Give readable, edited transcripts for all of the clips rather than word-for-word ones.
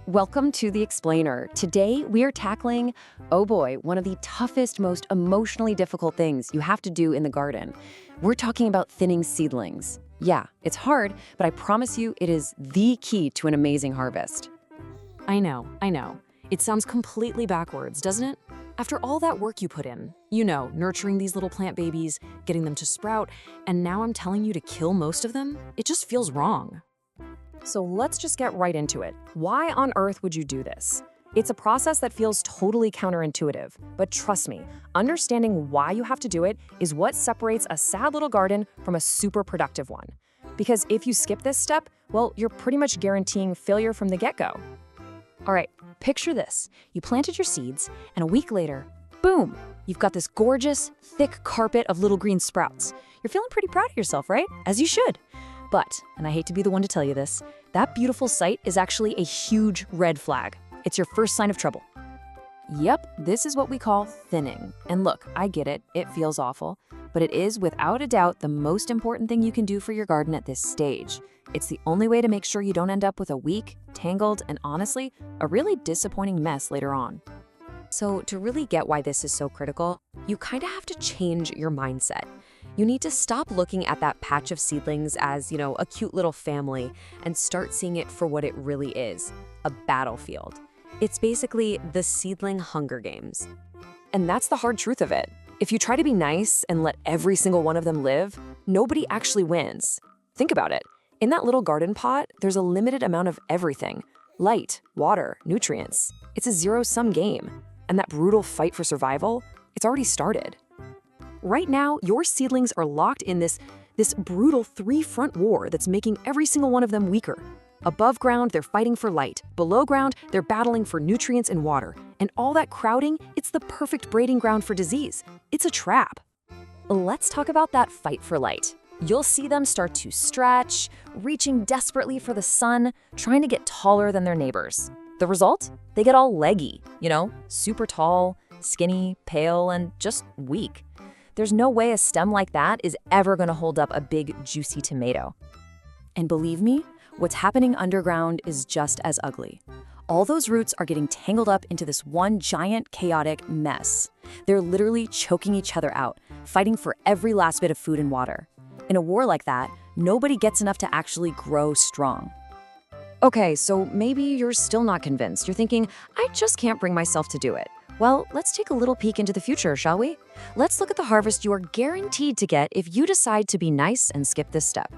Welcome to The Explainer. Today, we are tackling, oh boy, one of the toughest, most emotionally difficult things you have to do in the garden. We're talking about thinning seedlings. Yeah, it's hard, but I promise you it is the key to an amazing harvest. I know. It sounds completely backwards, doesn't it? After all that work you put in, nurturing these little plant babies, getting them to sprout, and now I'm telling you to kill most of them? It just feels wrong. So let's just get right into it. Why on earth would you do this? It's a process that feels totally counterintuitive, but trust me, understanding why you have to do it is what separates a sad little garden from a super productive one. Because if you skip this step, well, you're pretty much guaranteeing failure from the get-go. All right, picture this. You planted your seeds, and a week later, boom, you've got this gorgeous, thick carpet of little green sprouts. You're feeling pretty proud of yourself, right? As you should. But, and I hate to be the one to tell you this, that beautiful sight is actually a huge red flag. It's your first sign of trouble. Yep, this is what we call thinning. And look, I get it, it feels awful, but it is without a doubt the most important thing you can do for your garden at this stage. It's the only way to make sure you don't end up with a weak, tangled, and honestly, a really disappointing mess later on. So to really get why this is so critical, you kind of have to change your mindset. You need to stop looking at that patch of seedlings as, a cute little family and start seeing it for what it really is, a battlefield. It's basically the Seedling Hunger Games. And that's the hard truth of it. If you try to be nice and let every single one of them live, nobody actually wins. Think about it. In that little garden pot, there's a limited amount of everything. Light, water, nutrients. It's a zero-sum game. And that brutal fight for survival, it's already started. Right now, your seedlings are locked in this brutal three-front war that's making every single one of them weaker. Above ground, they're fighting for light. Below ground, they're battling for nutrients and water. And all that crowding, it's the perfect breeding ground for disease. It's a trap. Let's talk about that fight for light. You'll see them start to stretch, reaching desperately for the sun, trying to get taller than their neighbors. The result? They get all leggy, super tall, skinny, pale, and just weak. There's no way a stem like that is ever going to hold up a big, juicy tomato. And believe me, what's happening underground is just as ugly. All those roots are getting tangled up into this one giant, chaotic mess. They're literally choking each other out, fighting for every last bit of food and water. In a war like that, nobody gets enough to actually grow strong. Okay, so maybe you're still not convinced. You're thinking, I just can't bring myself to do it. Well, let's take a little peek into the future, shall we? Let's look at the harvest you are guaranteed to get if you decide to be nice and skip this step.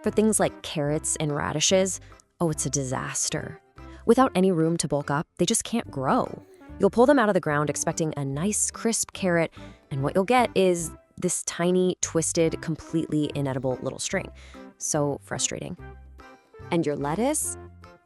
For things like carrots and radishes, it's a disaster. Without any room to bulk up, they just can't grow. You'll pull them out of the ground expecting a nice, crisp carrot, and what you'll get is this tiny, twisted, completely inedible little string. So frustrating. And your lettuce?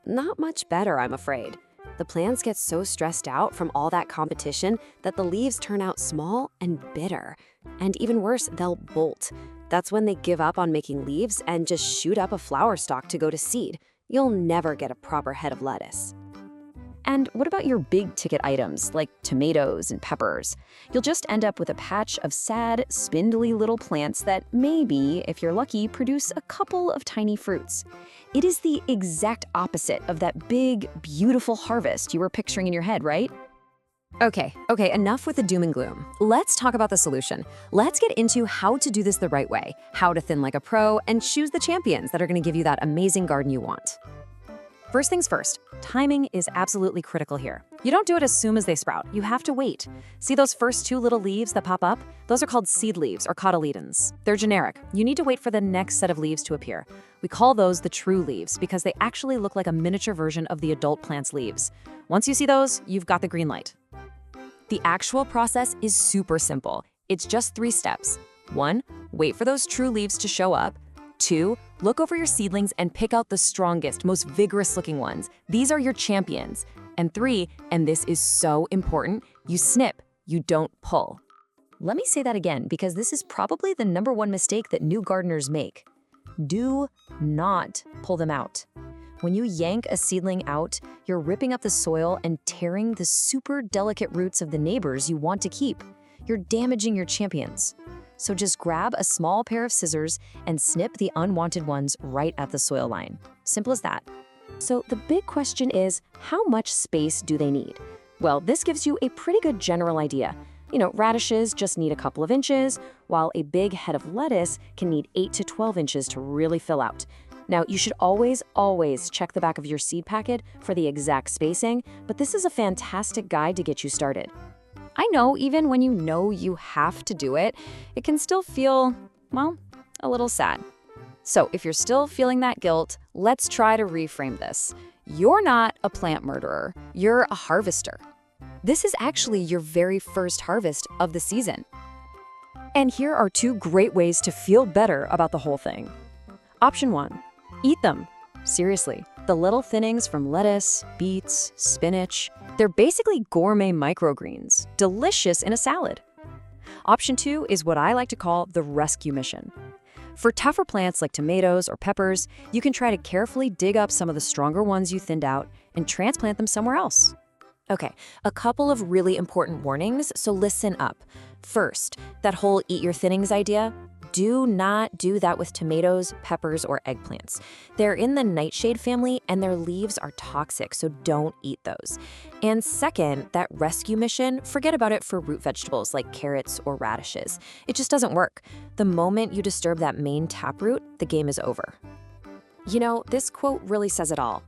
Not much better, I'm afraid. The plants get so stressed out from all that competition that the leaves turn out small and bitter. And even worse, they'll bolt. That's when they give up on making leaves and just shoot up a flower stalk to go to seed. You'll never get a proper head of lettuce. And what about your big ticket items like tomatoes and peppers? You'll just end up with a patch of sad, spindly little plants that maybe, if you're lucky, produce a couple of tiny fruits. It is the exact opposite of that big, beautiful harvest you were picturing in your head, right? Okay, enough with the doom and gloom. Let's talk about the solution. Let's get into how to do this the right way, how to thin like a pro, and choose the champions that are going to give you that amazing garden you want. First things first, timing is absolutely critical here. You don't do it as soon as they sprout. You have to wait. See those first two little leaves that pop up? Those are called seed leaves or cotyledons. They're generic. You need to wait for the next set of leaves to appear. We call those the true leaves because they actually look like a miniature version of the adult plant's leaves. Once you see those, you've got the green light. The actual process is super simple. It's just 3 steps. 1, wait for those true leaves to show up. 2, look over your seedlings and pick out the strongest, most vigorous-looking ones. These are your champions. And 3, and this is so important, you snip, you don't pull. Let me say that again because this is probably the #1 mistake that new gardeners make. Do not pull them out. When you yank a seedling out, you're ripping up the soil and tearing the super delicate roots of the neighbors you want to keep. You're damaging your champions. So just grab a small pair of scissors and snip the unwanted ones right at the soil line. Simple as that. So the big question is, how much space do they need? Well, this gives you a pretty good general idea. Radishes just need a couple of inches, while a big head of lettuce can need 8 to 12 inches to really fill out. Now, you should always check the back of your seed packet for the exact spacing, but this is a fantastic guide to get you started. I know even when you know you have to do it, it can still feel, well, a little sad. So if you're still feeling that guilt, let's try to reframe this. You're not a plant murderer, you're a harvester. This is actually your very first harvest of the season. And here are 2 great ways to feel better about the whole thing. Option 1, eat them. Seriously, the little thinnings from lettuce, beets, spinach, they're basically gourmet microgreens, delicious in a salad. Option 2 is what I like to call the rescue mission. For tougher plants like tomatoes or peppers, you can try to carefully dig up some of the stronger ones you thinned out and transplant them somewhere else. Okay, a couple of really important warnings, so listen up. First, that whole eat your thinnings idea, do not do that with tomatoes, peppers, or eggplants. They're in the nightshade family and their leaves are toxic, so don't eat those. And second, that rescue mission, forget about it for root vegetables like carrots or radishes. It just doesn't work. The moment you disturb that main taproot, the game is over. This quote really says it all.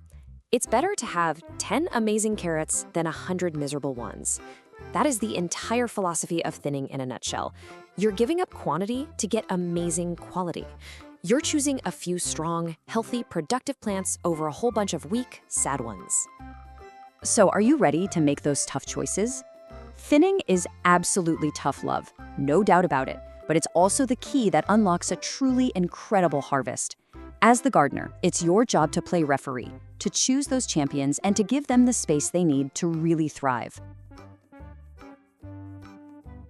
It's better to have 10 amazing carrots than 100 miserable ones. That is the entire philosophy of thinning in a nutshell. You're giving up quantity to get amazing quality. You're choosing a few strong, healthy, productive plants over a whole bunch of weak, sad ones. So are you ready to make those tough choices? Thinning is absolutely tough love, no doubt about it, but it's also the key that unlocks a truly incredible harvest. As the gardener, it's your job to play referee, to choose those champions and to give them the space they need to really thrive.